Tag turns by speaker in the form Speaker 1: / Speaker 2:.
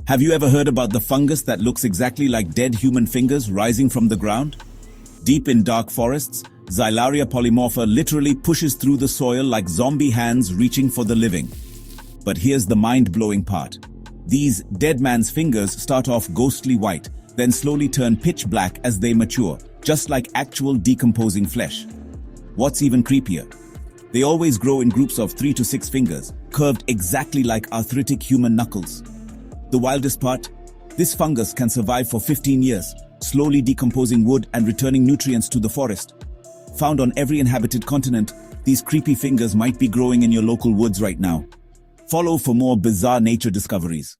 Speaker 1: Have you ever heard about the fungus that looks exactly like dead human fingers rising from the ground? Deep in dark forests, Xylaria polymorpha literally pushes through the soil like zombie hands reaching for the living. But here's the mind-blowing part. These dead man's fingers start off ghostly white, then slowly turn pitch black as they mature, just like actual decomposing flesh. What's even creepier? They always grow in groups of 3 to 6 fingers, curved exactly like arthritic human knuckles. The wildest part? This fungus can survive for 15 years, slowly decomposing wood and returning nutrients to the forest. Found on every inhabited continent, these creepy fingers might be growing in your local woods right now. Follow for more bizarre nature discoveries.